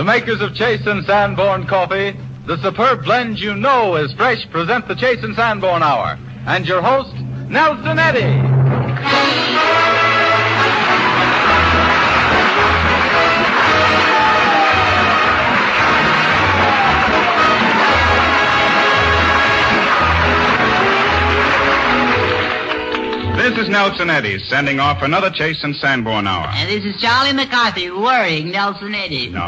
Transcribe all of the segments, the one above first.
makers of Chase and Sanborn coffee, the superb blend you know is fresh, present the Chase and Sanborn Hour. And your host, Nelson Eddy. This is Nelson Eddy, sending off another Chase and Sanborn Hour. And this is Charlie McCarthy, worrying Nelson Eddy. No,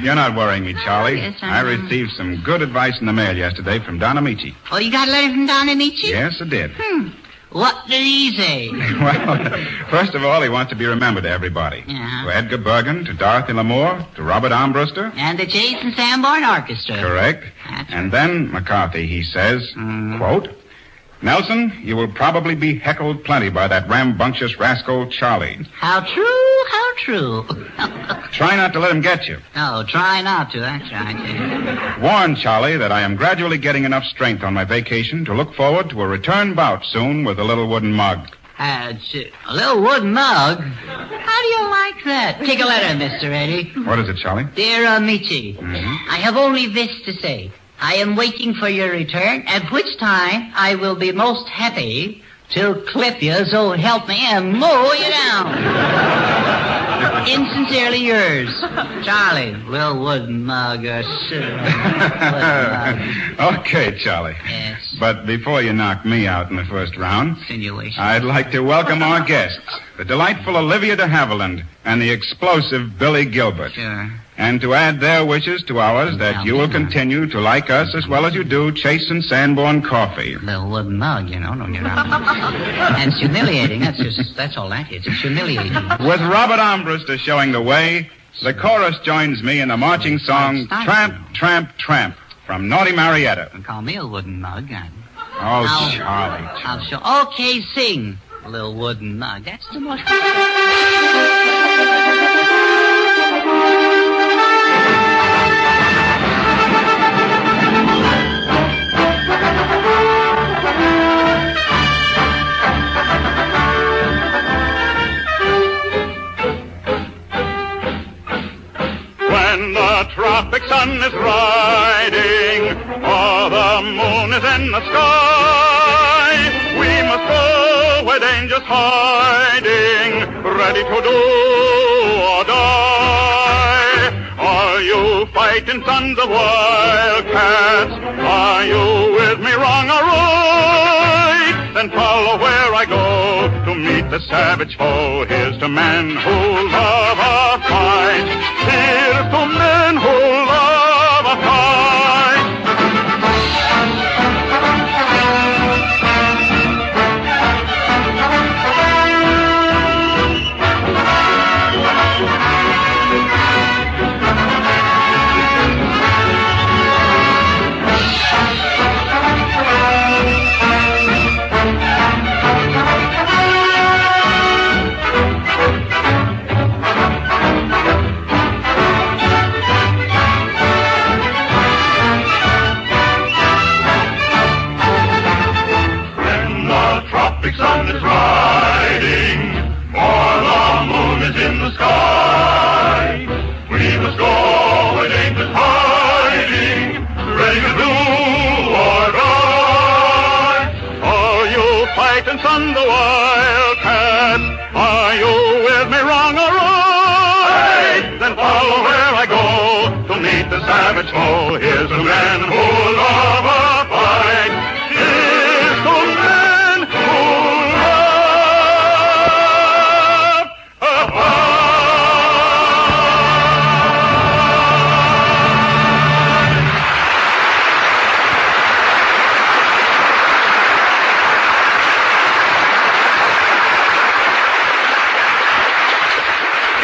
you're not worrying me, Charlie. Yes, I I know. received some good advice in the mail yesterday from Don Amici. Oh, you got a letter from Don Amici? Yes, I did. What did he say? Well, first of all, he wants to be remembered to everybody. Uh-huh. To Edgar Bergen, to Dorothy Lamour, to Robert Armbruster. And the Chase and Sanborn Orchestra. Correct. That's And then, McCarthy, he says, quote, Nelson, you will probably be heckled plenty by that rambunctious rascal Charlie. How true, how true. Try not to let him get you. No, try not to, that's right. Warn Charlie that I am gradually getting enough strength on my vacation to look forward to a return bout soon with a little wooden mug. A little wooden mug? How do you like that? Take a letter, Mr. Eddy. What is it, Charlie? Dear Amici, I have only this to say. I am waiting for your return, at which time I will be most happy to clip you, so help me, and mow you down. Insincerely yours, Charlie. Little wooden mug, wooden mug. Okay, Charlie. Yes. But before you knock me out in the first round, Insinuation. I'd like to welcome our guests, the delightful Olivia de Havilland and the explosive Billy Gilbert. Sure. And to add their wishes to ours that you will continue to like us as well as you do Chase and Sanborn coffee. Little wooden mug, you know, don't you know? And it's humiliating. That's all that is. It's humiliating. With Robert Armbruster showing the way, the chorus joins me in the marching song Tramp, Tramp, Tramp from Naughty Marietta. Don't call me a wooden mug. Oh, Charlie. I'll show. Okay, sing. Little wooden mug. That's the most... When the tropic sun is riding, or the moon is in the sky, we must go where danger's hiding, ready to do or die. Are you fighting sons of wildcats? Are you with me wrong or right? Then follow where I go to meet the savage foe. Here's to men who love a fight. Here's to men who love a fight. Sun is riding, or the moon is in the sky. We must go where danger's hiding, ready to do or die. Are you fighting sons of wildcats? Are you with me wrong or right? Then follow where I go to meet the savage foe. Here's the man who love a fight. Here's the man who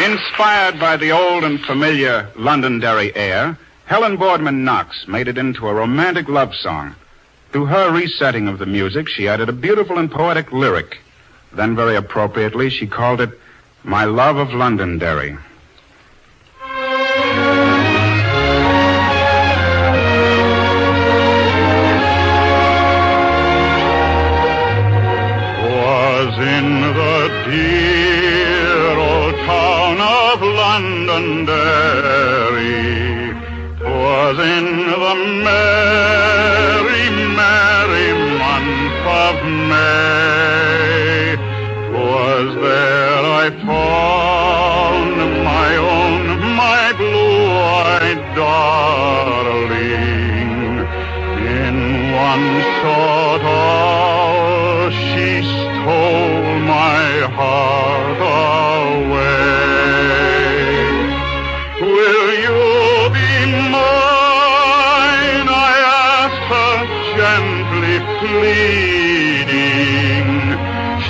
Inspired by the old and familiar Londonderry air, Helen Boardman Knox made it into a romantic love song. To her resetting of the music, she added a beautiful and poetic lyric. Then, very appropriately, she called it My Love of Londonderry. Was in the dear old town of Londonderry 'Twas in the merry, merry month of May. 'Twas there I found my own, my blue-eyed darling. In one short hour she stole my heart away. Will you be mine? I asked her gently pleading.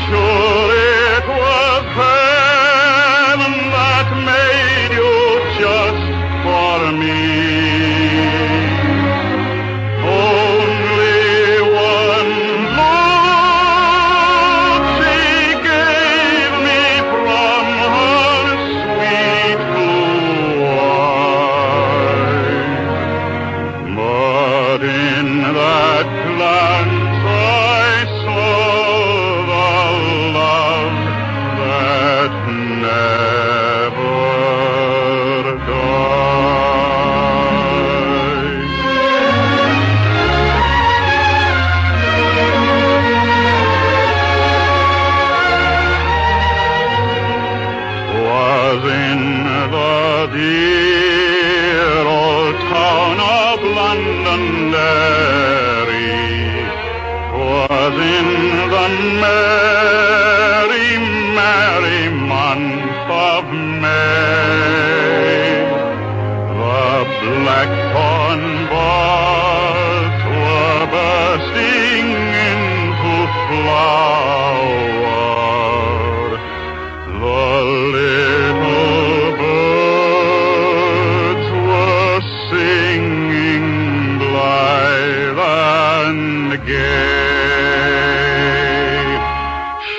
Sure it was heaven that made you just for me. Only one look she gave me from her sweet blue eyes. But in that glance I saw the love that never dies. Was in the dear old town of Londonderry. 'Twas in the merry, merry month of May. The blackthorn buds were bursting into flower. The little birds were singing blithe and gay.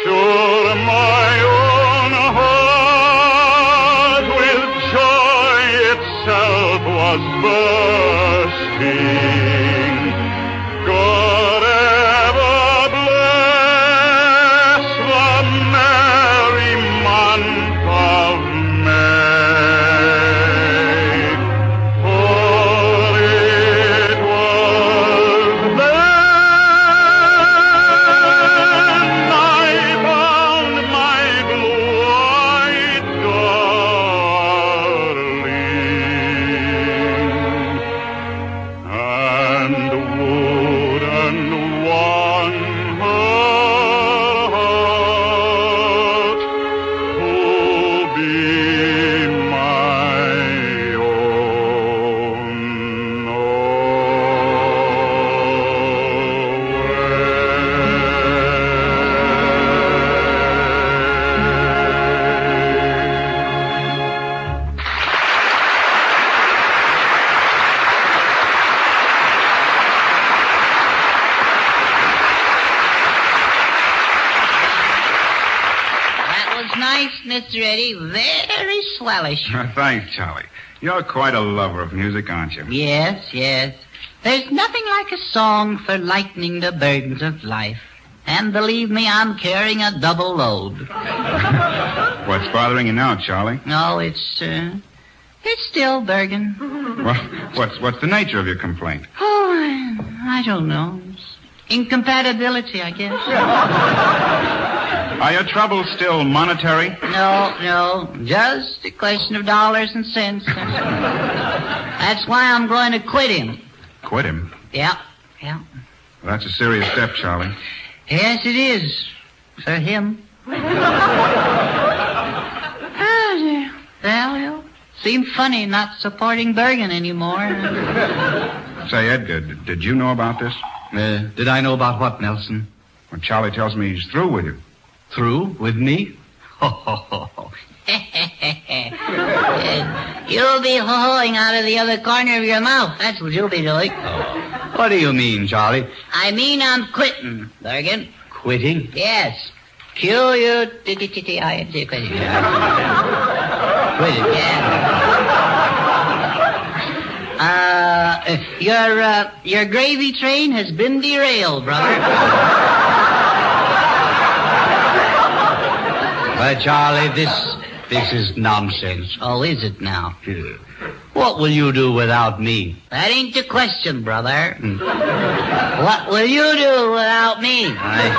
Sure my own heart with joy itself was bursting. God ever bless the merry month of May. For it was then I found my blue-eyed darling, and wouldn't want her heart to be my own That was nice, Mr. Eddie. Very swellish. Thanks, Charlie. You're quite a lover of music, aren't you? Yes, yes. There's nothing like a song for lightening the burdens of life. And believe me, I'm carrying a double load. What's bothering you now, Charlie? No, it's still Bergen. Well, what's the nature of your complaint? Oh, I don't know. It's incompatibility, I guess. Are your troubles still monetary? No. Just a question of dollars and cents. That's why I'm going to quit him. Quit him? Yeah. Well, that's a serious step, Charlie. Yes, it is. For him. Well, it'll seem funny not supporting Bergen anymore. Say, Edgar, did you know about this? Did I know about what, Nelson? Well, Charlie tells me he's through with you. Through with me? You'll be ho-hoing out of the other corner of your mouth. That's what you'll be doing. What do you mean, Charlie? I mean I'm quitting, Bergen. Quitting? Yes. Q-U-T-T-T-I-N-G. Quitting. Quitting? Yeah. Your gravy train has been derailed, brother. But, Charlie, this is nonsense. Oh, is it now? Yeah. What will you do without me? That ain't the question, brother. What will you do without me? I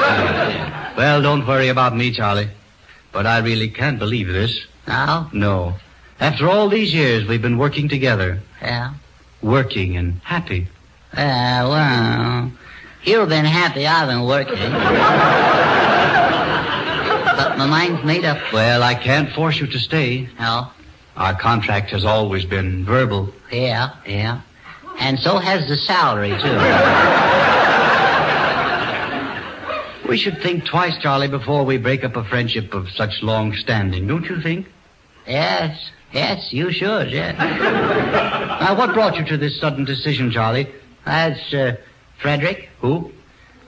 see. Well, don't worry about me, Charlie. But I really can't believe this. No? No. After all these years, we've been working together. Yeah. Working and happy. Well, you've been happy, I've been working. But my mind's made up. Well, I can't force you to stay. No? Our contract has always been verbal. Yeah. And so has the salary, too. We should think twice, Charlie, before we break up a friendship of such long standing, don't you think? Yes, you should, yes. Now, what brought you to this sudden decision, Charlie? That's, Frederick. Who?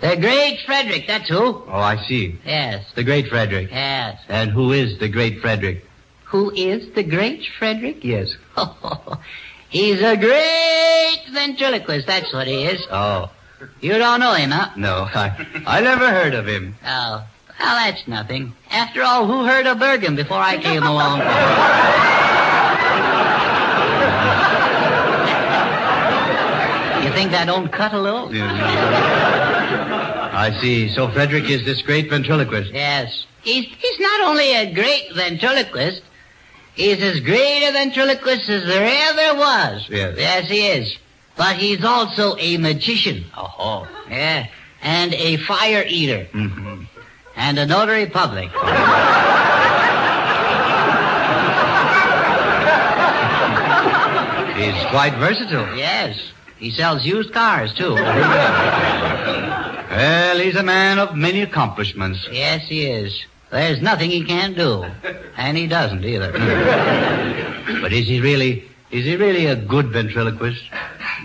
The great Frederick, that's who. Oh, I see. Yes. The great Frederick. Yes. And who is the great Frederick? Who is the great Frederick? Yes. He's a great ventriloquist, that's what he is. Oh. You don't know him, huh? No, I never heard of him. Oh. Well, that's nothing. After all, who heard of Bergen before I came along? You think that don't cut a little? I see. So Frederick is this great ventriloquist. Yes. He's not only a great ventriloquist, he's as great a ventriloquist as there ever was. Yes. Yes, he is. But he's also a magician. Oh. Yeah. And a fire eater. Mm-hmm. And a notary public. He's quite versatile. Yes. He sells used cars, too. Well, he's a man of many accomplishments. Yes, he is. There's nothing he can't do. And he doesn't either. But is he really a good ventriloquist?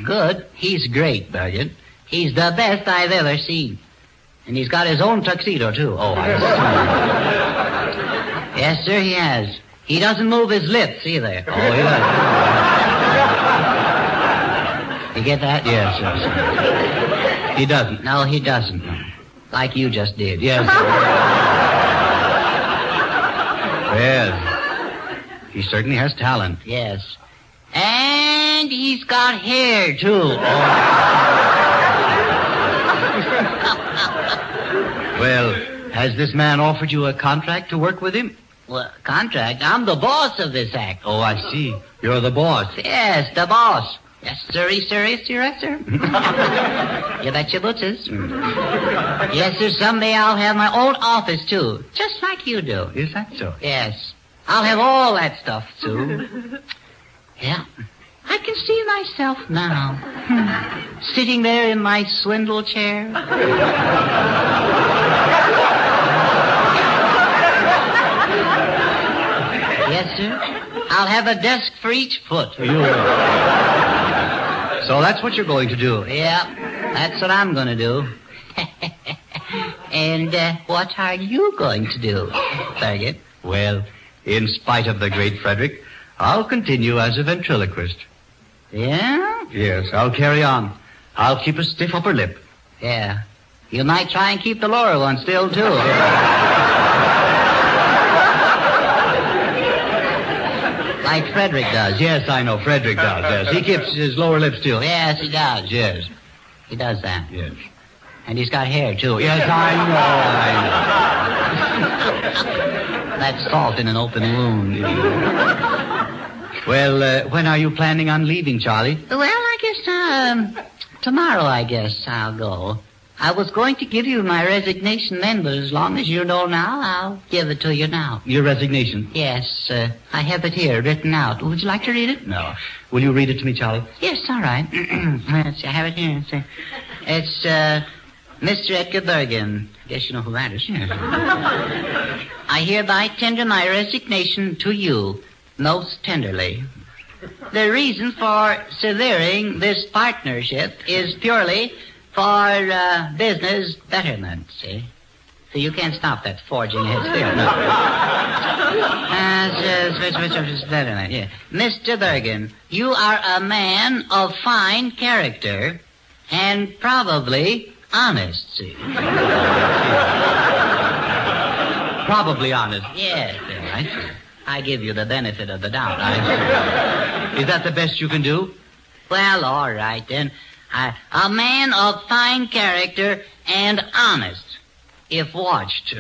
Good? He's great, Bergen. He's the best I've ever seen. And he's got his own tuxedo, too. Oh, I see. Yes, sir, he has. He doesn't move his lips, either. Oh, he doesn't. You get that? Yes. He doesn't. No, he doesn't. Like you just did. Yes. Well, he certainly has talent. Yes. And he's got hair, too. Well, has this man offered you a contract to work with him? Well, contract? I'm the boss of this act. Oh, I see. You're the boss. Yes, the boss. Yes, sir, sir. You bet your bootses. Yes, sir, someday I'll have my own office, too. Just like you do. Is that so? Yes. I'll have all that stuff, too. Yeah. I can see myself now. Sitting there in my swindle chair. Yes, sir. I'll have a desk for each foot. So that's what you're going to do. Yeah, that's what I'm going to do. And what are you going to do, Fergus? Well, in spite of the great Frederick, I'll continue as a ventriloquist. Yeah? Yes, I'll carry on. I'll keep a stiff upper lip. Yeah. You might try and keep the lower one still, too. Like Frederick does. Yes, I know. Frederick does, yes. He keeps his lower lip still. Yes, he does. Yes. He does that. Yes. And he's got hair, too. Yes, I know. That's salt in an open wound. Well, when are you planning on leaving, Charlie? Well, I guess, tomorrow, I guess, I'll go. I was going to give you my resignation then, but as long as you know now, I'll give it to you now. Your resignation? Yes, I have it here written out. Would you like to read it? No. Will you read it to me, Charlie? Yes, all right. Let's see, I have it here. It's Mr. Edgar Bergen. Guess you know who that is. Yes. I hereby tender my resignation to you most tenderly. The reason for severing this partnership is purely for business betterment, see? So you can't stop that forging ahead still. No. Betterment, yeah. Mr. Bergen, you are a man of fine character and probably honest, see? Probably honest. Yes, I give you the benefit of the doubt. Is that the best you can do? Well, all right, then. A man of fine character and honest, if watched.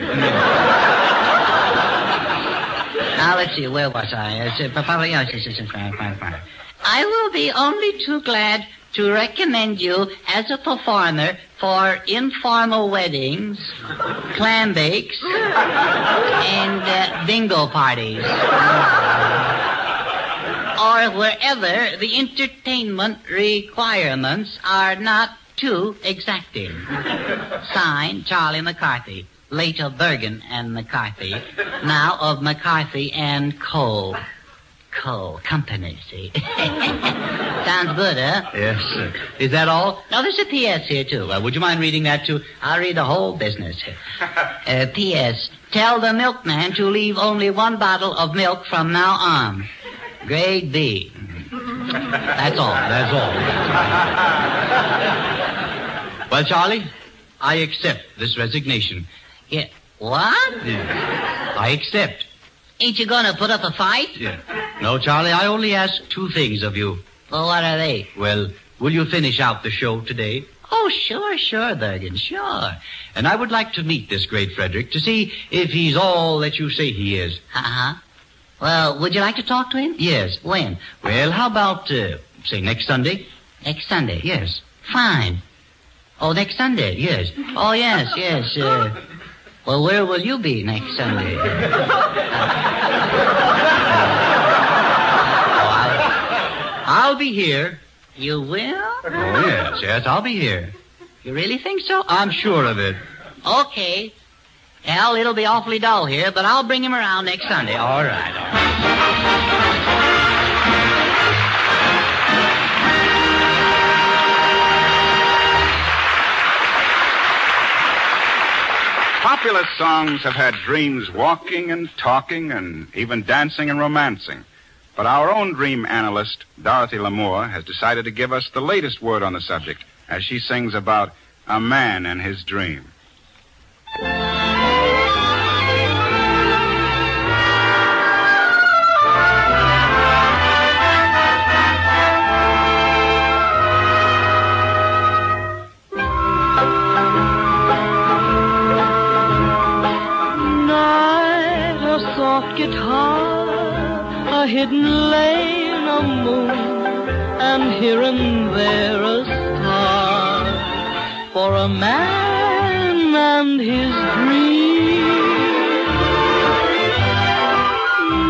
Now, let's see, where was I? I will be only too glad to recommend you as a performer for informal weddings, clam bakes, and bingo parties. Or wherever the entertainment requirements are not too exacting. Signed, Charlie McCarthy, late of Bergen and McCarthy, now of McCarthy and Co. Company, see? Sounds good, huh? Yes, sir. Is that all? No, there's a P.S. here, too. Would you mind reading that, too? I'll read the whole business. P.S. Tell the milkman to leave only one bottle of milk from now on. Grade B. That's all. That's all. Well, Charlie, I accept this resignation. Yeah. What? Yeah. I accept. Ain't you gonna put up a fight? Yeah. No, Charlie, I only ask two things of you. Well, what are they? Well, will you finish out the show today? Oh, sure, Bergen, sure. And I would like to meet this great Frederick to see if he's all that you say he is. Uh-huh. Well, would you like to talk to him? Yes. When? Well, how about, say, next Sunday? Next Sunday? Yes. Fine. Oh, next Sunday? Yes. Oh, yes. Well, where will you be next Sunday? I'll be here. You will? Oh, yes, I'll be here. You really think so? I'm sure of it. Okay. Well, it'll be awfully dull here, but I'll bring him around next Sunday. All right. Populous songs have had dreams walking and talking and even dancing and romancing. But our own dream analyst, Dorothy Lamour, has decided to give us the latest word on the subject as she sings about a man and his dream. Guitar, a hidden lane, a moon, and here and there a star, for a man and his dream.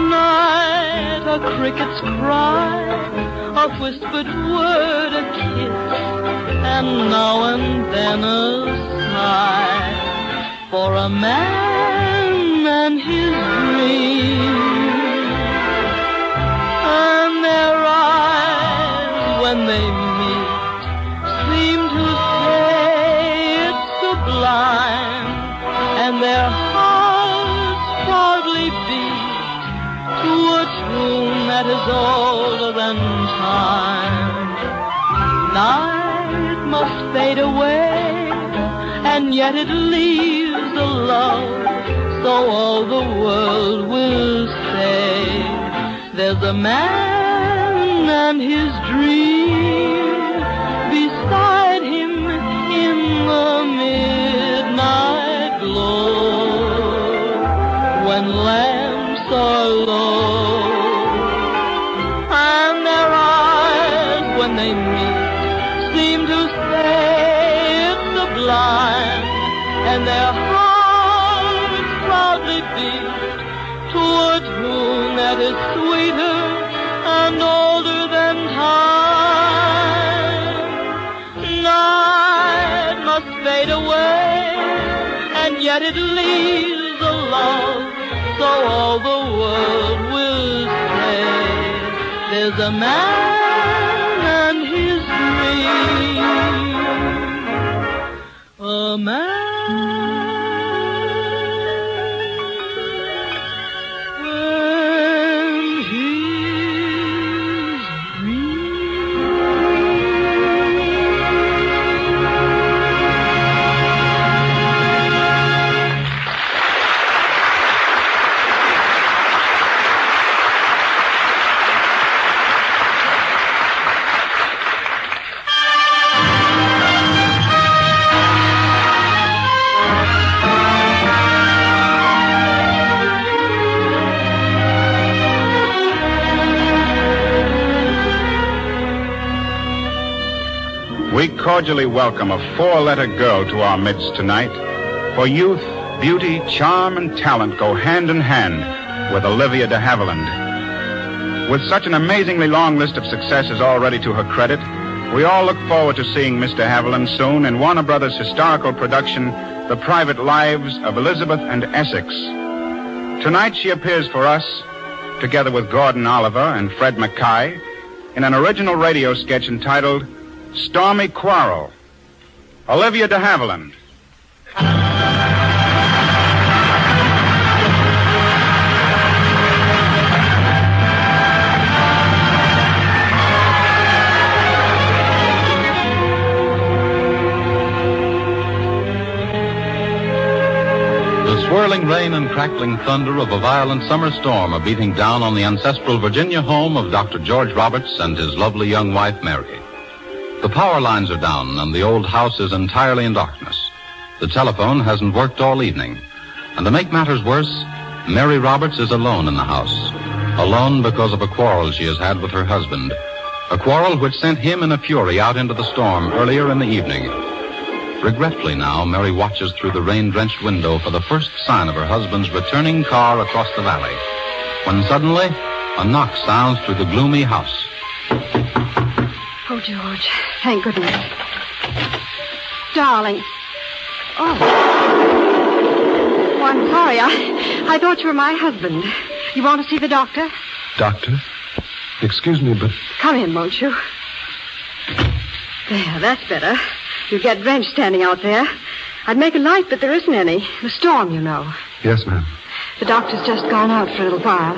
Night, a cricket's cry, a whispered word, a kiss, and now and then a sigh, for a man and his dream. And their eyes, when they meet, seem to say it's sublime, and their hearts proudly beat to a tune that is older than time. Night must fade away, and yet it leaves a love, so all the world will say there's a man and his dream beside him in the midnight glow, when lamps are low, and their eyes, when they meet, seem to say it's sublime, and their hearts proudly beat to a tune that is sweeter and older than time. Night must fade away, and yet it leaves a love, so all the world will say there's a man and his dream. A man cordially welcome a four-letter girl to our midst tonight. For youth, beauty, charm, and talent go hand in hand with Olivia de Havilland. With such an amazingly long list of successes already to her credit, we all look forward to seeing Miss de Havilland soon in Warner Brothers' historical production, The Private Lives of Elizabeth and Essex. Tonight she appears for us, together with Gordon Oliver and Fred Mackay, in an original radio sketch entitled Stormy Quarrel. Olivia de Havilland. The swirling rain and crackling thunder of a violent summer storm are beating down on the ancestral Virginia home of Dr. George Roberts and his lovely young wife, Mary. The power lines are down, and the old house is entirely in darkness. The telephone hasn't worked all evening. And to make matters worse, Mary Roberts is alone in the house. Alone because of a quarrel she has had with her husband. A quarrel which sent him in a fury out into the storm earlier in the evening. Regretfully now, Mary watches through the rain-drenched window for the first sign of her husband's returning car across the valley. When suddenly, a knock sounds through the gloomy house. Oh, George, thank goodness. Darling. Oh, I'm sorry. I thought you were my husband. You want to see the doctor? Doctor? Excuse me, but... Come in, won't you? There, that's better. You'd get drenched standing out there. I'd make a light, but there isn't any. The storm, you know. Yes, ma'am. The doctor's just gone out for a little while.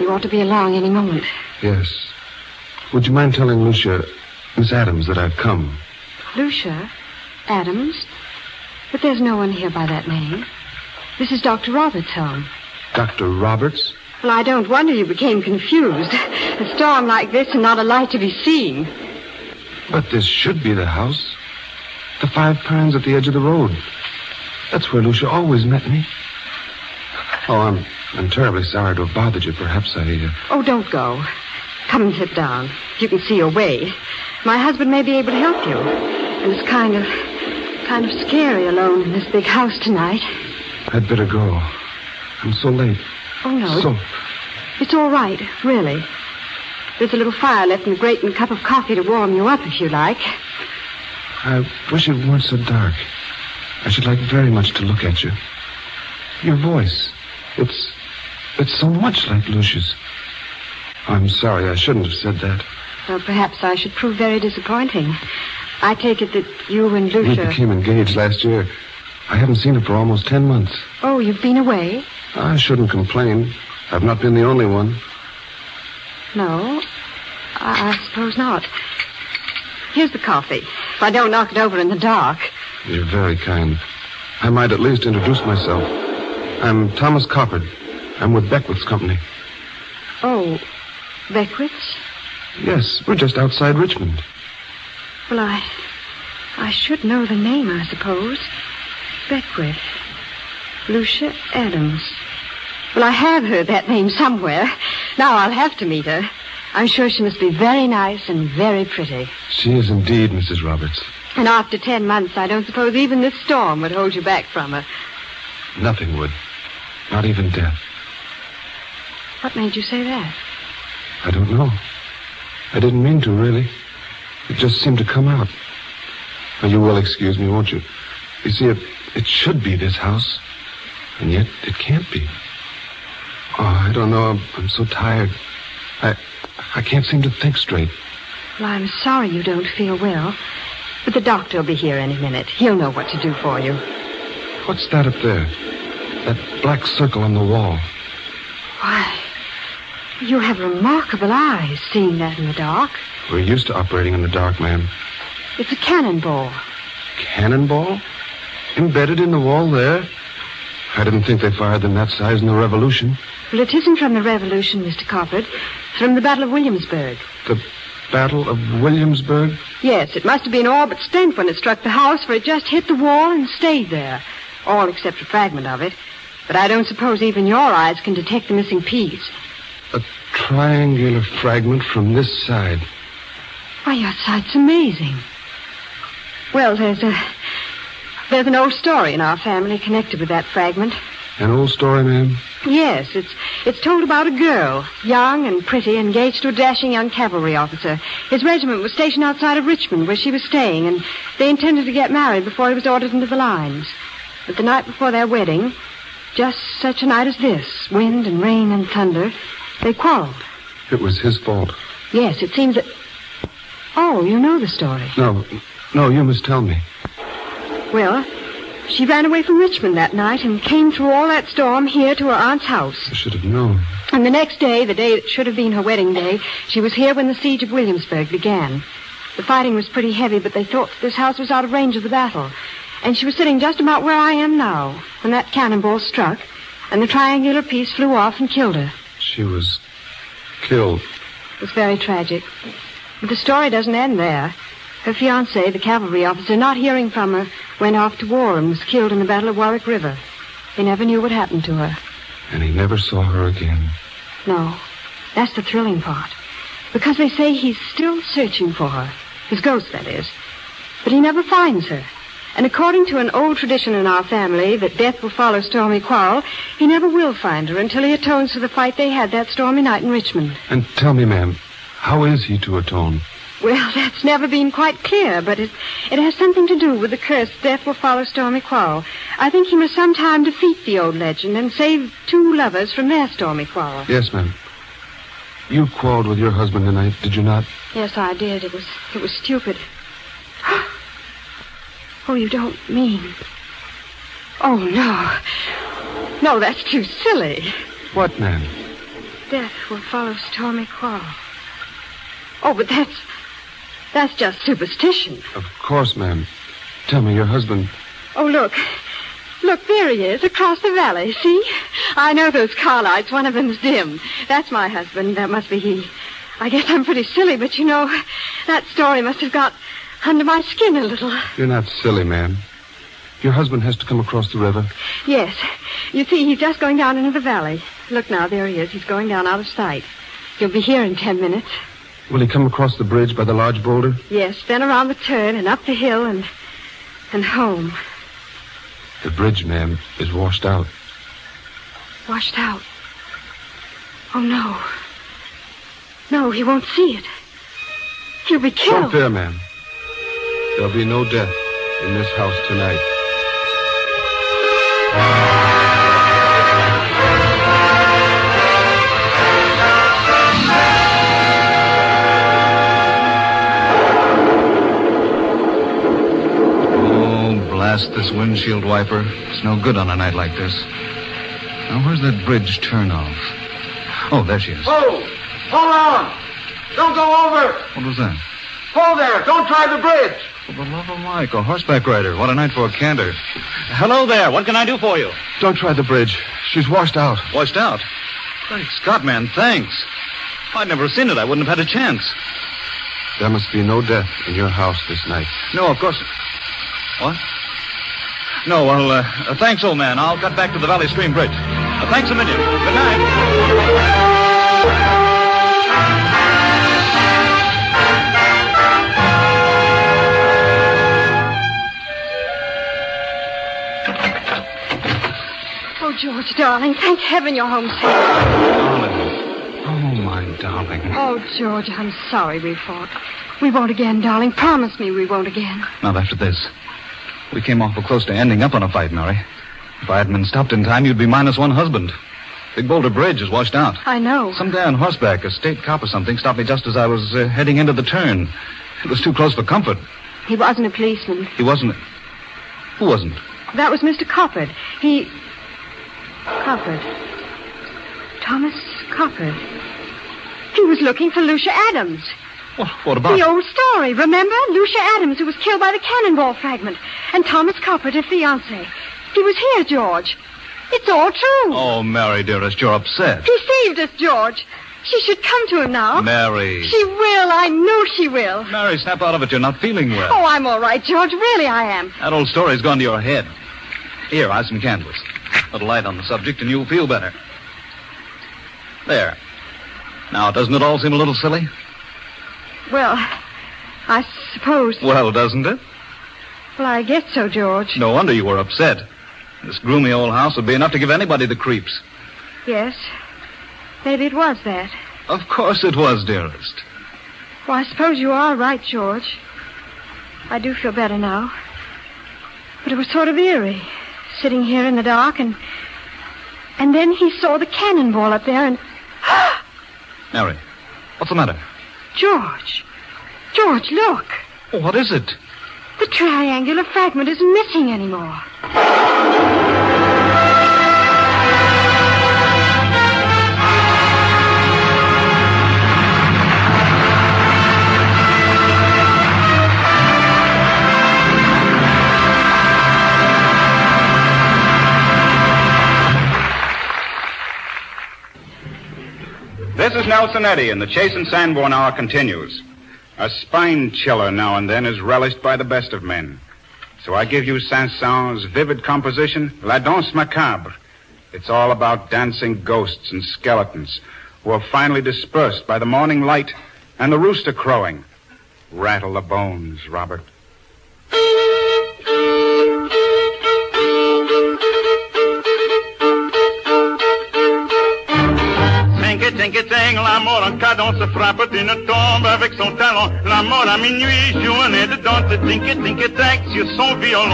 You ought to be along any moment. Yes. Would you mind telling Lucia, Miss Adams, that I've come? Lucia? Adams? But there's no one here by that name. This is Dr. Roberts' home. Dr. Roberts? Well, I don't wonder you became confused. A storm like this and not a light to be seen. But this should be the house. The 5 Pines at the edge of the road. That's where Lucia always met me. Oh, I'm terribly sorry to have bothered you. Perhaps I... Oh, don't go. Come and sit down. You can see your way. My husband may be able to help you. And it's kind of scary alone in this big house tonight. I'd better go. I'm so late. Oh, no. It's all right, really. There's a little fire left in the grate and a cup of coffee to warm you up if you like. I wish it weren't so dark. I should like very much to look at you. Your voice. It's so much like Lucia's. I'm sorry, I shouldn't have said that. Well, perhaps I should prove very disappointing. I take it that you and Lucia... We became engaged last year. I haven't seen her for almost 10 months. Oh, you've been away? I shouldn't complain. I've not been the only one. No, I suppose not. Here's the coffee. If I don't knock it over in the dark. You're very kind. I might at least introduce myself. I'm Thomas Coppard. I'm with Beckwith's company. Oh, Beckwith's? Yes, we're just outside Richmond. Well, I should know the name, I suppose. Beckwith. Lucia Adams. Well, I have heard that name somewhere. Now I'll have to meet her. I'm sure she must be very nice and very pretty. She is indeed, Mrs. Roberts. And after 10 months, I don't suppose even this storm would hold you back from her. Nothing would. Not even death. What made you say that? I don't know. I didn't mean to, really. It just seemed to come out. Now, you will excuse me, won't you? You see, it should be this house. And yet, it can't be. Oh, I don't know. I'm so tired. I can't seem to think straight. Well, I'm sorry you don't feel well. But the doctor will be here any minute. He'll know what to do for you. What's that up there? That black circle on the wall. Why, you have remarkable eyes, seeing that in the dark. We're used to operating in the dark, ma'am. It's a cannonball. Cannonball? Embedded in the wall there? I didn't think they fired them that size in the Revolution. Well, it isn't from the Revolution, Mr. Coppard. It's from the Battle of Williamsburg. The Battle of Williamsburg? Yes, it must have been all but spent when it struck the house, for it just hit the wall and stayed there. All except a fragment of it. But I don't suppose even your eyes can detect the missing piece. A triangular fragment from this side. Why, your sight's amazing. Well, there's an old story in our family connected with that fragment. An old story, ma'am? Yes, it's told about a girl, young and pretty, engaged to a dashing young cavalry officer. His regiment was stationed outside of Richmond, where she was staying, and they intended to get married before he was ordered into the lines. But the night before their wedding, just such a night as this, wind and rain and thunder, they quarreled. It was his fault. Yes, it seems that... Oh, you know the story. No, you must tell me. Well, she ran away from Richmond that night and came through all that storm here to her aunt's house. I should have known. And the next day, the day that should have been her wedding day, she was here when the siege of Williamsburg began. The fighting was pretty heavy, but they thought this house was out of range of the battle. And she was sitting just about where I am now when that cannonball struck, and the triangular piece flew off and killed her. She was killed. It was very tragic. But the story doesn't end there. Her fiancé, the cavalry officer, not hearing from her, went off to war and was killed in the Battle of Warwick River. He never knew what happened to her. And he never saw her again. No. That's the thrilling part. Because they say he's still searching for her. His ghost, that is. But he never finds her. And according to an old tradition in our family that death will follow stormy quarrel, he never will find her until he atones for the fight they had that stormy night in Richmond. And tell me, ma'am, how is he to atone? Well, that's never been quite clear, but it has something to do with the curse death will follow stormy quarrel. I think he must sometime defeat the old legend and save two lovers from their stormy quarrel. Yes, ma'am. You quarreled with your husband tonight, did you not? Yes, I did. It was stupid. Oh, you don't mean... Oh, no. No, that's too silly. What, ma'am? Death will follow stormy quarrel. Oh, but that's just superstition. Of course, ma'am. Tell me, your husband... Oh, look. Look, there he is, across the valley. See? I know those car lights. One of them's dim. That's my husband. That must be he. I guess I'm pretty silly, but you know, that story must have got under my skin a little. You're not silly, ma'am. Your husband has to come across the river. Yes. You see, he's just going down into the valley. Look now, there he is. He's going down out of sight. He'll be here in 10 minutes. Will he come across the bridge by the large boulder? Yes, then around the turn and up the hill and home. The bridge, ma'am, is washed out. Washed out? Oh, no. No, he won't see it. He'll be killed. Don't fear, ma'am. There'll be no death in this house tonight. Blast this windshield wiper. It's no good on a night like this. Now, where's that bridge turn off? Oh, there she is. Oh, hold on. Don't go over. What was that? Hold there. Don't try the bridge. For the love of Mike, a horseback rider. What a night for a canter. Hello there. What can I do for you? Don't try the bridge. She's washed out. Washed out? Great Scott, man, thanks. If I'd never seen it, I wouldn't have had a chance. There must be no death in your house this night. No, of course. What? No, well, thanks, old man. I'll cut back to the Valley Stream Bridge. Thanks a million. Good night. Oh, George, darling, thank heaven you're home safe. Darling. Oh, my darling. Oh, George, I'm sorry we fought. We won't again, darling. Promise me we won't again. Not after this. We came awful close to ending up on a fight, Mary. If I hadn't been stopped in time, you'd be minus one husband. Big Boulder Bridge is washed out. I know. Some guy on horseback, a state cop or something, stopped me just as I was heading into the turn. It was too close for comfort. He wasn't a policeman. He wasn't. Who wasn't? That was Mr. Coppard. Coppard. Thomas Coppard. He was looking for Lucia Adams. Well, what about... The old story, remember? Lucia Adams, who was killed by the cannonball fragment. And Thomas Coppard, her fiancé. He was here, George. It's all true. Oh, Mary, dearest, you're upset. He saved us, George. She should come to him now. Mary. She will. I know she will. Mary, snap out of it. You're not feeling well. Oh, I'm all right, George. Really, I am. That old story's gone to your head. Here, I have some candles. A little light on the subject, and you'll feel better. There. Now, doesn't it all seem a little silly? Well, I suppose... Well, doesn't it? Well, I guess so, George. No wonder you were upset. This gloomy old house would be enough to give anybody the creeps. Yes. Maybe it was that. Of course it was, dearest. Well, I suppose you are right, George. I do feel better now. But it was sort of eerie, sitting here in the dark, and then he saw the cannonball up there, and... Mary, what's the matter? George, look. What is it? The triangular fragment isn't missing anymore. This is Nelson Eddy, and the Chase and Sanborn Hour continues. A spine chiller now and then is relished by the best of men. So I give you Saint-Saëns' vivid composition, La Danse Macabre. It's all about dancing ghosts and skeletons who are finally dispersed by the morning light and the rooster crowing. Rattle the bones, Robert. Ting-ting, l'amour en cadence frappe d'une tombe avec son talon. L'amour à minuit joue un air de danse. Ting-ting, sur son violon.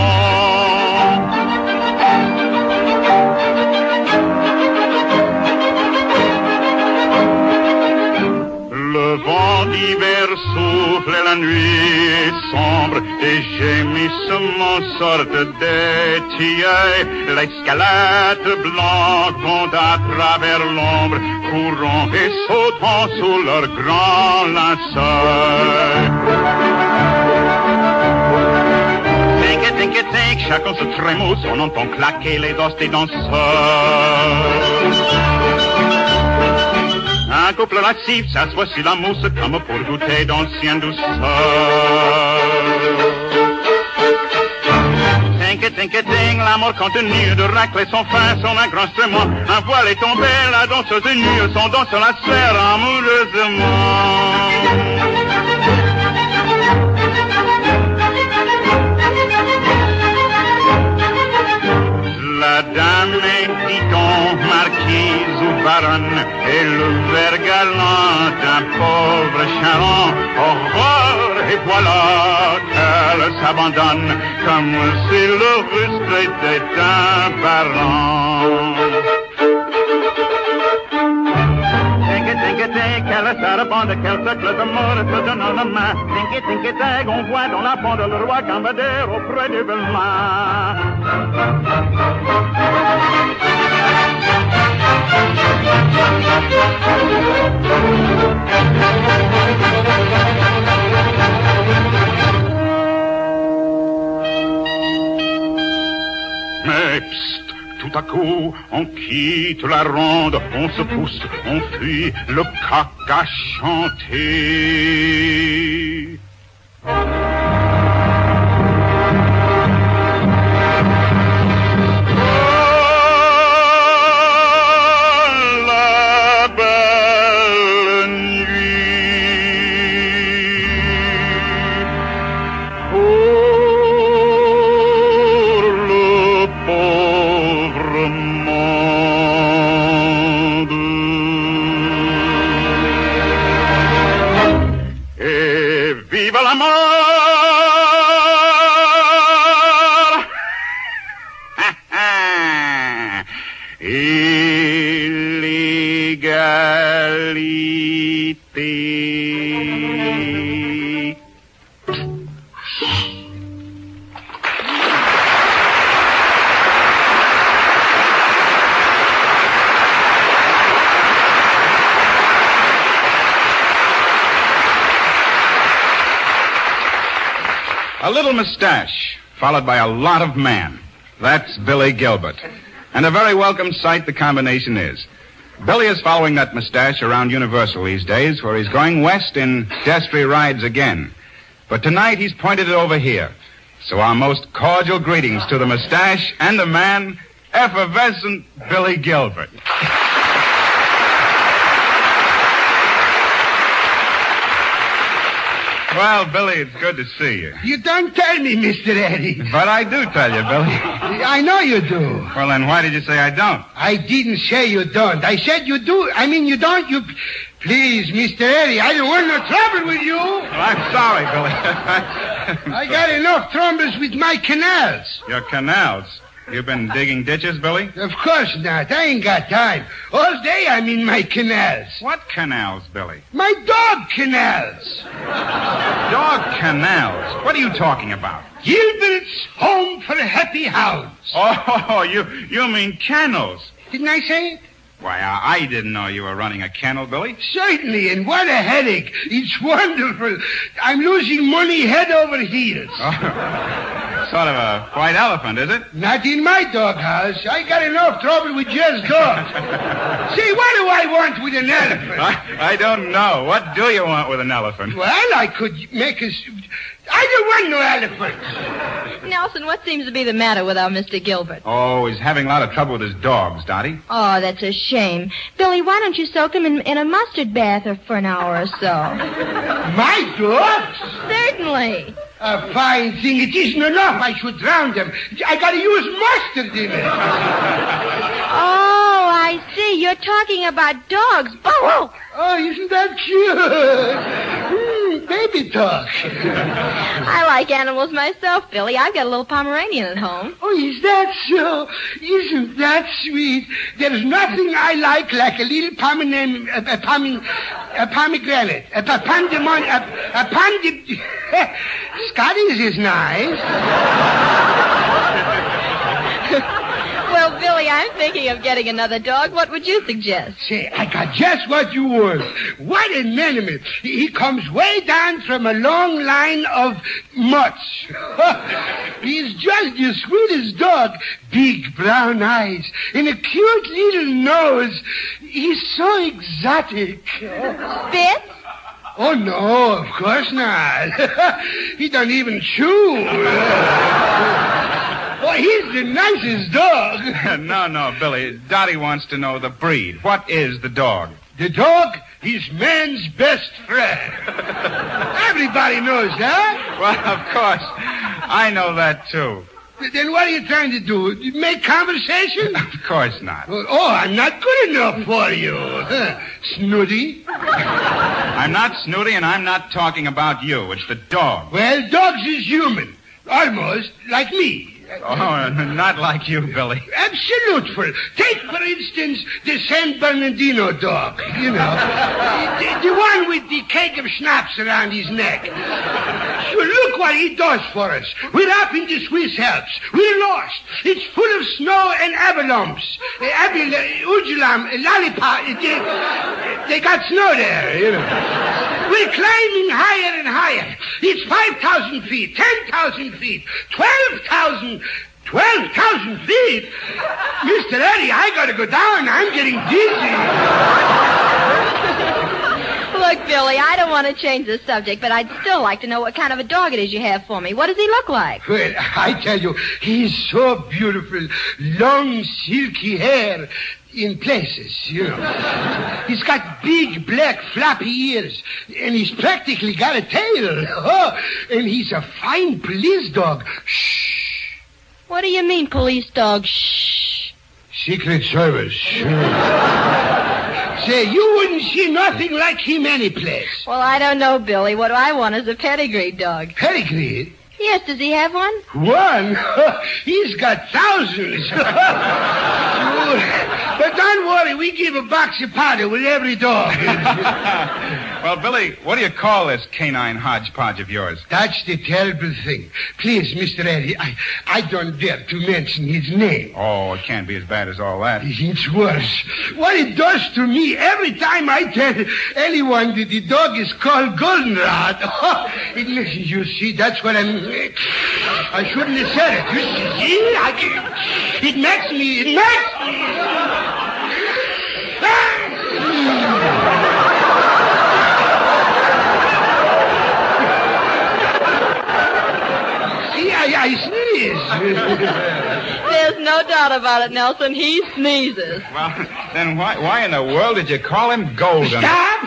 Le vent d'hiver souffle et la nuit est sombre et gémissements sortent des tilleuls. Les squelettes blancs vont à travers l'ombre, courant et sautant sous leur grand linceul. Tink, chacun se trémousse, on entend claquer les os des danseurs. Un couple lascif s'assoit sur la mousse comme pour goûter d'anciennes douceurs. Ting, l'amour continue de racler son fin, son agrandissement. Un voile est tombé, la danseuse est nue, son danse la serre amoureusement. La dame est dit-on marquise ou baronne, et le ver galant d'un pauvre charron. Horreur, et voilà qu'elle s'abandonne, comme si le rustre était un baron. Qu'elle s'arrepande, qu'elle se cloche de mort, se donnant la main. Ting, on voit dans la bande le roi Cambadère auprès du Belmont. Mais psst, tout à coup, on quitte la ronde, on se pousse, on fuit, le coq a chanté. Viva la mort! Et l'égalité. A little mustache, followed by a lot of man. That's Billy Gilbert. And a very welcome sight the combination is. Billy is following that mustache around Universal these days, where he's going west in Destry rides again. But tonight he's pointed it over here. So our most cordial greetings to the mustache and the man, effervescent Billy Gilbert. Well, Billy, it's good to see you. You don't tell me, Mr. Eddie. But I do tell you, Billy. I know you do. Well, then why did you say I don't? I didn't say you don't. I said you do. I mean, you don't. You... Please, Mr. Eddie, I don't want no trouble with you. Well, I'm sorry, Billy. I got enough troubles with my canals. Your canals? You've been digging ditches, Billy? Of course not. I ain't got time. All day I'm in my canals. What canals, Billy? My dog canals. Dog canals? What are you talking about? Gilbert's Home for Happy Hounds. Oh, you mean kennels. Didn't I say it? Why, I didn't know you were running a kennel, Billy. Certainly, and what a headache. It's wonderful. I'm losing money head over heels. Oh, sort of a white elephant, is it? Not in my doghouse. I got enough trouble with just dogs. See, what do I want with an elephant? I don't know. What do you want with an elephant? Well, I could make a... I don't want no elephant. Nelson, what seems to be the matter with our Mr. Gilbert? Oh, he's having a lot of trouble with his dogs, Dottie. Oh, that's a shame. Billy, why don't you soak him in a mustard bath for an hour or so? My dogs? Certainly. A fine thing. It isn't enough. I should drown them. I gotta use mustard in it. Oh, I see. You're talking about dogs. Oh, oh, isn't that cute? Baby talk. I like animals myself, Billy. I've got a little Pomeranian at home. Oh, is that so? Isn't that sweet? There's nothing I like a little pomegranate, a Scotty's is nice. Well, Billy, I'm thinking of getting another dog. What would you suggest? Say, I got just what you want. What an animal. He comes way down from a long line of mutts. He's just the sweetest dog. Big brown eyes and a cute little nose. He's so exotic. Spit? Oh, no, of course not. He don't even chew. Oh, he's the nicest dog. No, Billy. Dottie wants to know the breed. What is the dog? The dog is man's best friend. Everybody knows that. Well, of course. I know that, too. Then what are you trying to do? Make conversation? Of course not. Oh, I'm not good enough for you. Snooty. I'm not snooty, and I'm not talking about you. It's the dog. Well, dogs is human. Almost like me. Oh, not like you, Billy. Absolutely. Take, for instance, the San Bernardino dog. You know, the one with the keg of schnapps around his neck. So look what he does for us. We're up in the Swiss Alps. We're lost. It's full of snow and avalanches. Lollipop. They got snow there, you know. We're climbing higher and higher. It's 5,000 feet, 10,000 feet, 12,000 feet? Mr. Eddie, I gotta go down. I'm getting dizzy. Look, Billy, I don't want to change the subject, but I'd still like to know what kind of a dog it is you have for me. What does he look like? Well, I tell you, he's so beautiful. Long, silky hair. In places, you know. He's got big, black, floppy ears, and he's practically got a tail. Oh, and he's a fine police dog. Shh. What do you mean, police dog? Shh. Secret Service. Say, you wouldn't see nothing like him any place. Well, I don't know, Billy. What I want is a pedigree dog. Pedigree? Yes, does he have one? One? He's got thousands. But don't worry, we give a box of powder with every dog. Well, Billy, what do you call this canine hodgepodge of yours? That's the terrible thing. Please, Mr. Eddie, I don't dare to mention his name. Oh, it can't be as bad as all that. It's worse. What it does to me every time I tell anyone that the dog is called Goldenrod. You see, that's what I shouldn't have said it. You see, it makes me. See, I sneeze. There's no doubt about it, Nelson. He sneezes. Well, then why in the world did you call him Golden? Stop!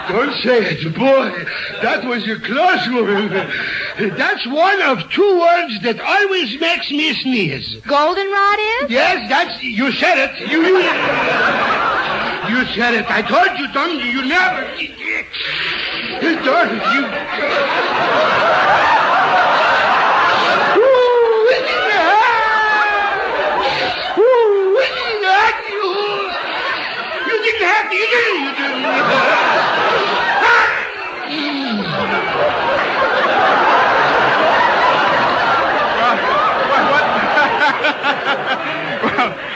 Don't say it, boy. That was a close one. That's one of two words that always makes me sneeze. Goldenrod is? Yes, that's... You said it. You said it. I told you, don't you? You never... Don't you...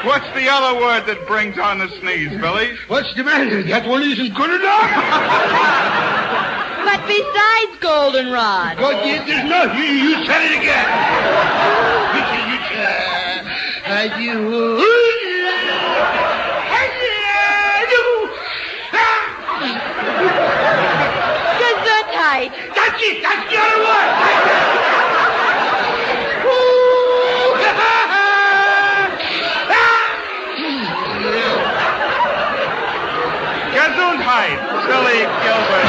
What's the other word that brings on the sneeze, Billy? What's the matter? That one isn't good enough? But besides goldenrod. But there's no... You said it again. Gesundheit. That's it. That's the other word. Gesundheit, Billy Gilbert.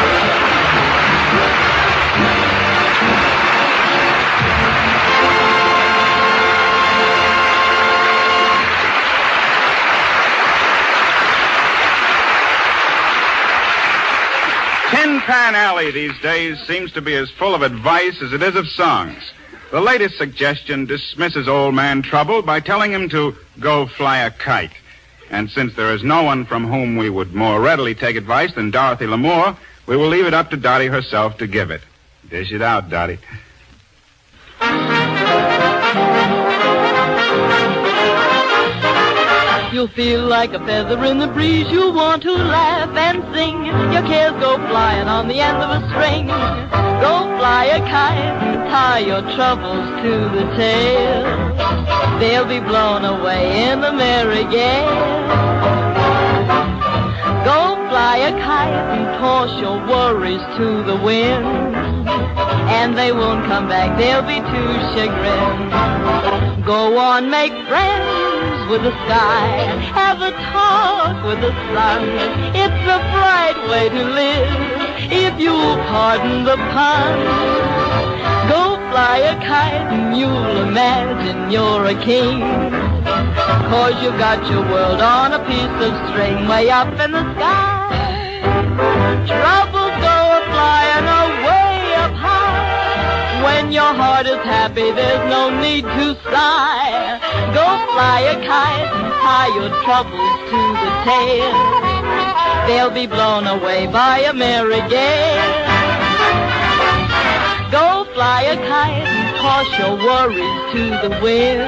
'Tin Pan Alley these days seems to be as full of advice as it is of songs. The latest suggestion dismisses old man Trouble by telling him to go fly a kite. And since there is no one from whom we would more readily take advice than Dorothy Lamour, we will leave it up to Dottie herself to give it. Dish it out, Dottie. You'll feel like a feather in the breeze. You'll want to laugh and sing. Your cares go flying on the end of a string. Go fly a kite and tie your troubles to the tail. They'll be blown away in the merry gale. Go fly a kite and toss your worries to the wind. And they won't come back, they'll be too chagrined. Go on, make friends with the sky. Have a talk with the sun. It's a bright way to live, if you'll pardon the pun. Go fly a kite and you'll imagine you're a king. 'Cause you've got your world on a piece of string way up in the sky. Troubles go a-flying away up high. When your heart is happy, there's no need to sigh. Go fly a kite and tie your troubles to the tail. They'll be blown away by a merry gale. Go fly a kite and toss your worries to the wind.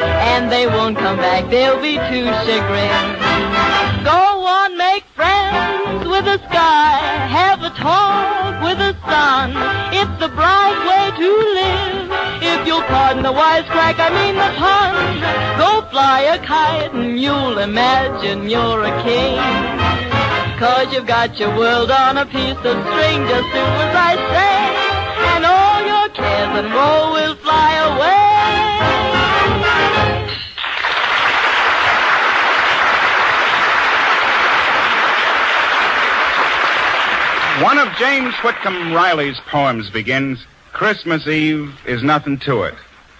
And they won't come back, they'll be too chagrined. Go on, make friends with the sky. Have a talk with the sun. It's the bright way to live, if you'll pardon the wisecrack, I mean the pun. Go fly a kite and you'll imagine you're a king. 'Cause you've got your world on a piece of string, just do as I say, and all your cares and woe will fly away. One of James Whitcomb Riley's poems begins, Christmas Eve is nothing to it.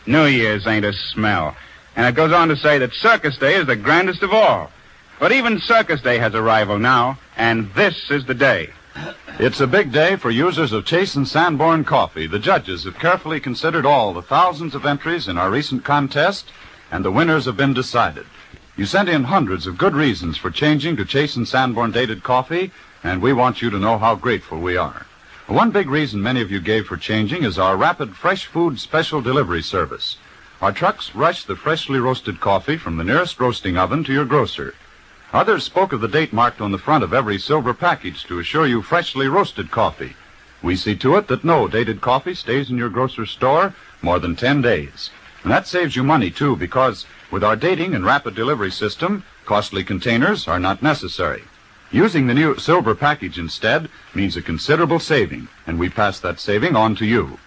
New Year's ain't a smell. And it goes on to say that Circus Day is the grandest of all. But even Circus Day has a rival now, and this is the day. It's a big day for users of Chase and Sanborn coffee. The judges have carefully considered all the thousands of entries in our recent contest, and the winners have been decided. You sent in hundreds of good reasons for changing to Chase and Sanborn dated coffee, and we want you to know how grateful we are. One big reason many of you gave for changing is our rapid fresh food special delivery service. Our trucks rush the freshly roasted coffee from the nearest roasting oven to your grocer. Others spoke of the date marked on the front of every silver package to assure you freshly roasted coffee. We see to it that no dated coffee stays in your grocer's store more than 10 days. And that saves you money, too, because with our dating and rapid delivery system, costly containers are not necessary. Using the new silver package instead means a considerable saving, and we pass that saving on to you.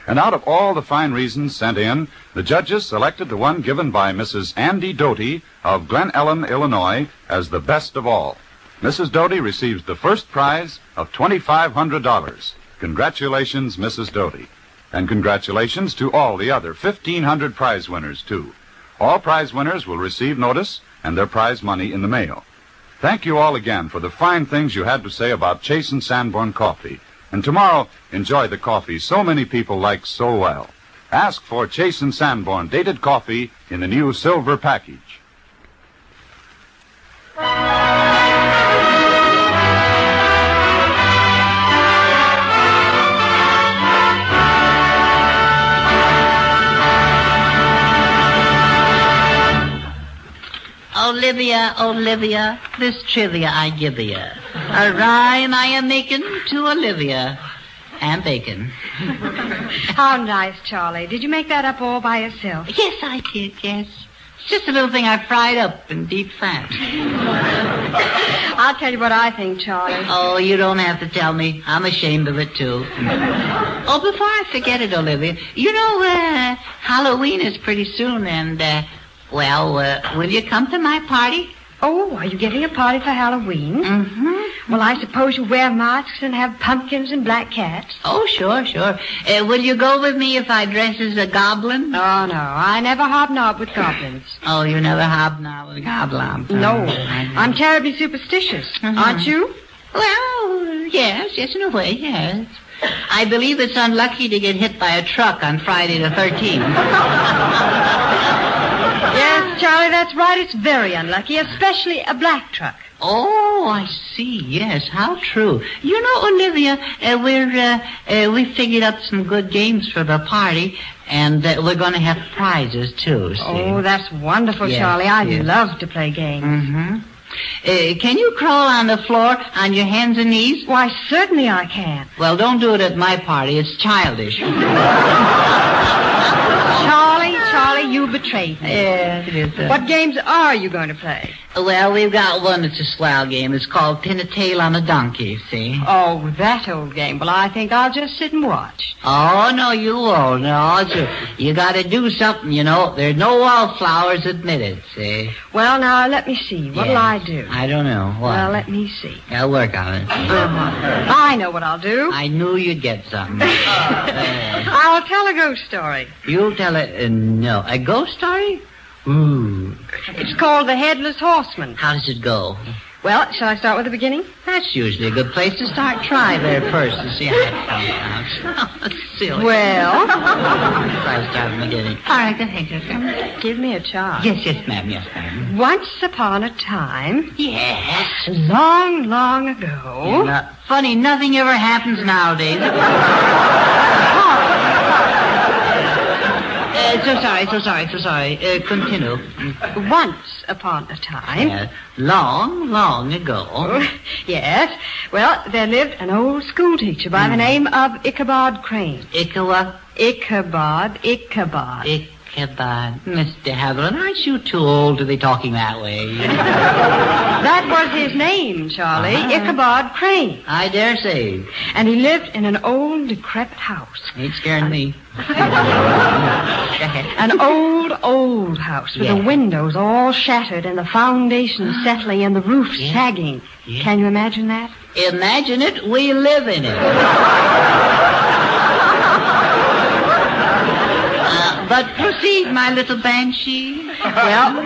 And out of all the fine reasons sent in, the judges selected the one given by Mrs. Andy Doty of Glen Ellen, Illinois, as the best of all. Mrs. Doty receives the first prize of $2,500. Congratulations, Mrs. Doty. And congratulations to all the other 1,500 prize winners, too. All prize winners will receive notice and their prize money in the mail. Thank you all again for the fine things you had to say about Chase and Sanborn coffee. And tomorrow, enjoy the coffee so many people like so well. Ask for Chase and Sanborn dated coffee in the new silver package. Olivia, Olivia, this trivia I give you. A rhyme I am making to Olivia. And bacon. How nice, Charlie. Did you make that up all by yourself? Yes, I did, yes. It's just a little thing I fried up in deep fat. I'll tell you what I think, Charlie. Oh, you don't have to tell me. I'm ashamed of it, too. Oh, before I forget it, Olivia, you know, Halloween is pretty soon, and, will you come to my party? Oh, are you getting a party for Halloween? Mm-hmm. Well, I suppose you wear masks and have pumpkins and black cats. Oh, sure, sure. Will you go with me if I dress as a goblin? Oh, no. I never hobnob with goblins. Oh, you never hobnob with goblins? No. I'm terribly superstitious. Aren't you? Well, yes, in a way, yes. I believe it's unlucky to get hit by a truck on Friday the 13th. Yes, Charlie, that's right. It's very unlucky, especially a black truck. Oh, I see. Yes, how true. You know, Olivia, we figured up some good games for the party, and we're going to have prizes, too, see? Oh, that's wonderful, yes, Charlie. I yes. love to play games. Mm-hmm. Can you crawl on the floor on your hands and knees? Why, certainly I can. Well, don't do it at my party. It's childish. Charlie, you betrayed me. Yes, it is. What games are you going to play? Well, we've got one that's a swell game. It's called Pin a Tail on a Donkey, see? Oh, that old game. Well, I think I'll just sit and watch. Oh, no, you won't. No, you got to do something, you know. There's no wallflowers admitted, see? Well, now, let me see. What'll I do? I don't know. What? Well, let me see. I'll work on it. I know what I'll do. I knew you'd get something. I'll tell a ghost story. You'll tell it? No. A ghost story? Ooh. It's called The Headless Horseman. How does it go? Well, shall I start with the beginning? That's usually a good place to start. Try there first to see how it comes out. Silly. Well. Try to start from the beginning. All right, go ahead. Give me a chance. Yes, ma'am. Yes, ma'am. Once upon a time. Yes. Long, long ago. Funny, nothing ever happens nowadays. So sorry. Continue. Once upon a time. Long, long ago. Yes. Well, there lived an old schoolteacher by the name of Ichabod Crane. Ichabod. Mr. Haviland, aren't you too old to be talking that way? That was his name, Charlie. Ichabod Crane. I dare say. And he lived in an old, decrepit house. Ain't scaring me. An old house with the windows all shattered and the foundations settling and the roof sagging. Can you imagine that? Imagine it. We live in it. But proceed, my little banshee. Well,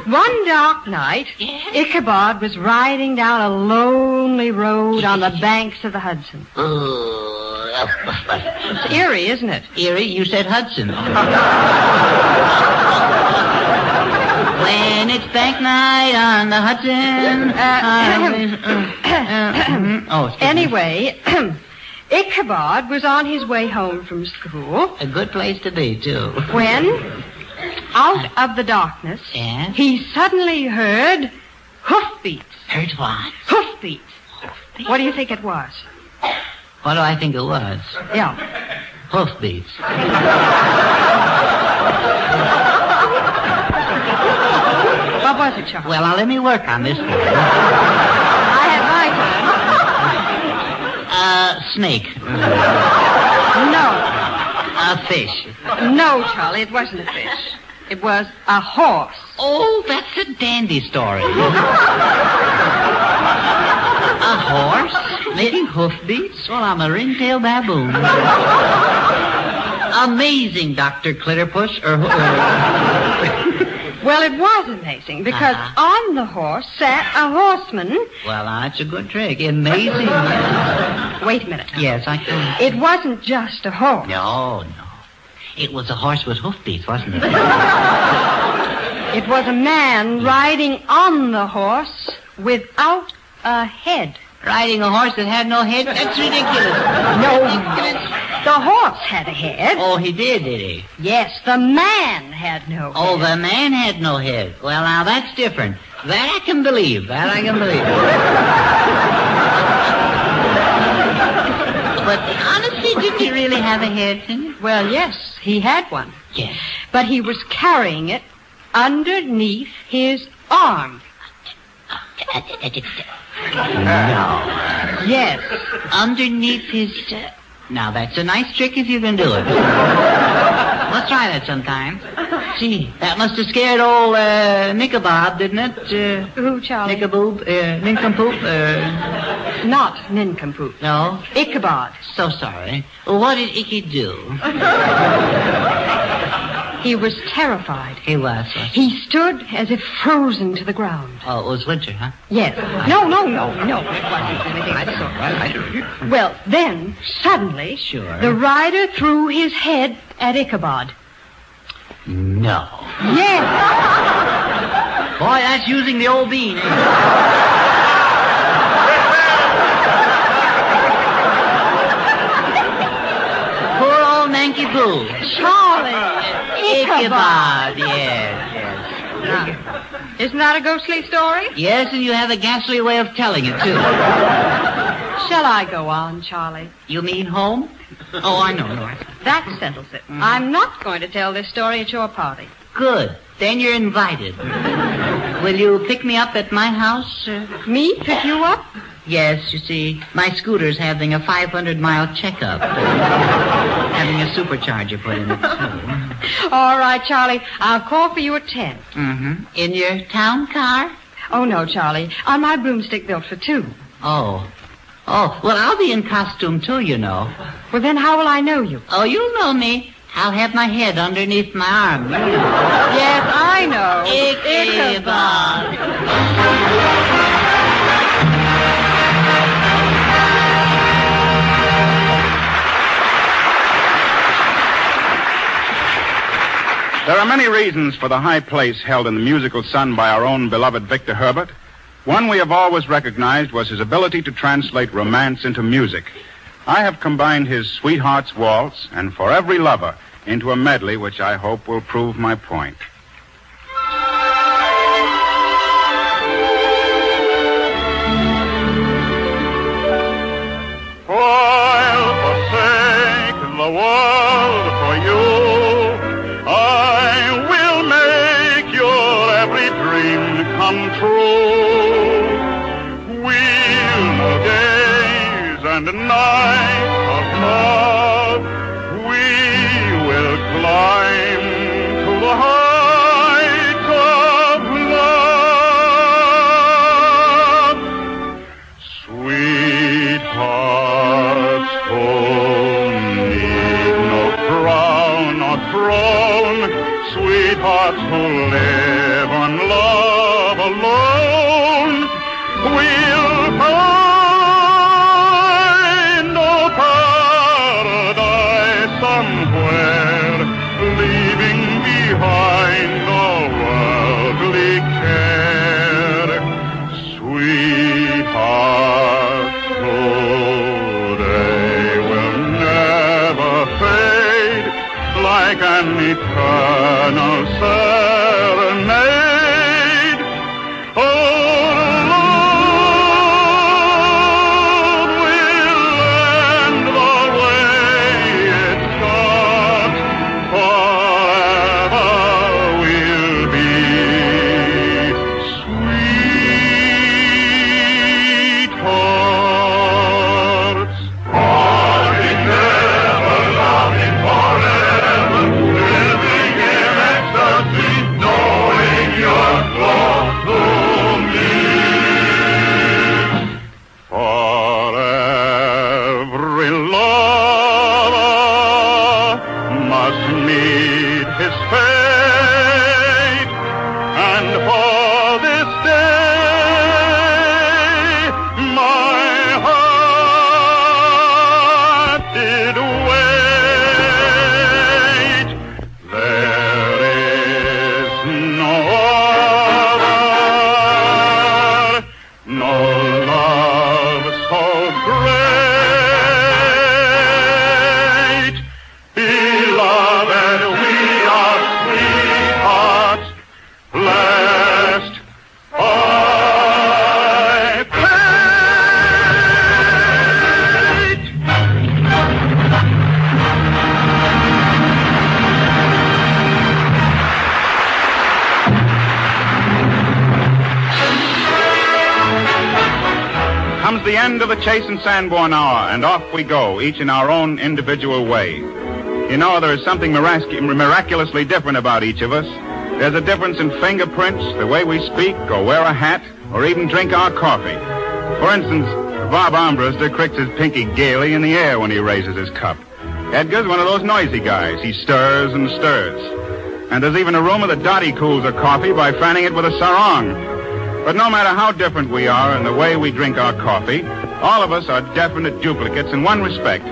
one dark night, Ichabod was riding down a lonely road on the banks of the Hudson. It's eerie, isn't it? Eerie? You said Hudson. When it's bank night on the Hudson. Anyway... Ichabod was on his way home from school. A good place to be, too. When, out of the darkness, he suddenly heard hoofbeats. Heard what? Hoofbeats. What do you think it was? What do I think it was? Yeah. Hoofbeats. What was it, Charlie? Well, now let me work on this one. I have my turn. Snake. No. A fish. No, Charlie, it wasn't a fish. It was a horse. Oh, that's a dandy story. A horse making hoofbeats? Well, I'm a ringtail baboon. Amazing, Dr. Clitterpuss. Well, it was amazing because on the horse sat a horseman. Well, that's a good trick. Amazing. Wait a minute. Yes, I can. It wasn't just a horse. No. It was a horse with hoofbeats, wasn't it? It was a man riding on the horse without a head. Riding a horse that had no head? That's ridiculous. No, the horse had a head. Oh, he did he? Yes, the man had no head. Oh, the man had no head. Well, now, that's different. That I can believe. But honestly, didn't he really have a head, didn't he? Well, yes, he had one. Yes. But he was carrying it underneath his arm. No. Yes. Underneath his... Now, that's a nice trick if you can do it. Let's try that sometime. Gee, that must have scared old Nickabob, didn't it? Who, Charlie? Nincompoop? Nincompoop? Not Nincompoop. No? Ichabod. So sorry. Well, what did Icky do? He was terrified. He was. He stood as if frozen to the ground. Oh, it was winter, huh? Yes. No. It wasn't anything of the sort. Well, then, suddenly, the rider threw his head at Ichabod. No. Yes. Boy, that's using the old bean. Poor old Nanky Boo. Charlie. Ichabod, yes. Now, isn't that a ghostly story? Yes, and you have a ghastly way of telling it, too. Shall I go on, Charlie? You mean home? Oh, I know. That settles it. I'm not going to tell this story at your party. Good. Then you're invited. Will you pick me up at my house? Me pick you up? Yes, you see, my scooter's having a 500-mile checkup. Having a supercharger put in it, too. All right, Charlie. I'll call for you at 10. Mm-hmm. In your town car? Oh, no, Charlie. On my broomstick built for 2. Oh, well, I'll be in costume, too, you know. Well, then how will I know you? Oh, you'll know me. I'll have my head underneath my arm. Yes, I know. Ichabod. There are many reasons for the high place held in the musical sun by our own beloved Victor Herbert. One we have always recognized was his ability to translate romance into music. I have combined his Sweetheart's Waltz and For Every Lover into a medley which I hope will prove my point. I'll forsake the world for you. I will make your every dream come true. We'll know days and nights of love. We will climb to the heights of love. Sweethearts don't need no crown or throne. Sweethearts who live on love alone will find no paradise somewhere, leaving behind the worldly care. Sweethearts today will never fade, like an eternal serenade. Oh, Comes the end of the Chase and Sanborn hour, and off we go, each in our own individual way. You know, there is something miraculously different about each of us. There's a difference in fingerprints, the way we speak, or wear a hat, or even drink our coffee. For instance, Bob Armbruster cricks his pinky gaily in the air when he raises his cup. Edgar's one of those noisy guys. He stirs and stirs. And there's even a rumor that Dottie cools her coffee by fanning it with a sarong. But no matter how different we are in the way we drink our coffee, all of us are definite duplicates in one respect.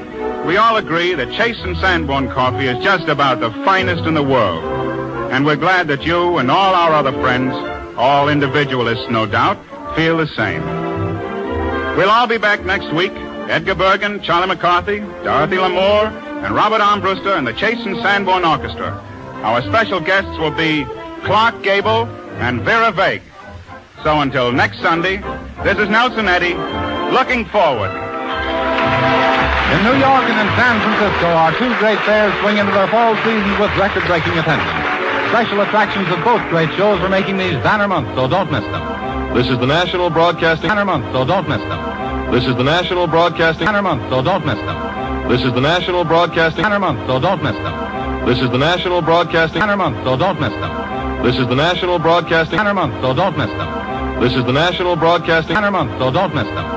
We all agree that Chase and Sanborn coffee is just about the finest in the world. And we're glad that you and all our other friends, all individualists no doubt, feel the same. We'll all be back next week. Edgar Bergen, Charlie McCarthy, Dorothy Lamour, and Robert Armbruster and the Chase and Sanborn Orchestra. Our special guests will be Clark Gable and Vera Vague. So until next Sunday, this is Nelson Eddy, looking forward. In New York and in San Francisco, our two great fairs swing into their fall seasons with record-breaking attendance. Special attractions of both great shows are making these banner months, so don't miss them. This is the National Broadcasting Banner month, so don't miss them. This is the National Broadcasting Banner month, so don't miss them. This is the National Broadcasting Banner month, so don't miss them. This is the National Broadcasting Banner month, so don't miss them. This is the National Broadcasting Banner month, so don't miss them. This is the National Broadcasting Banner month, so don't miss them.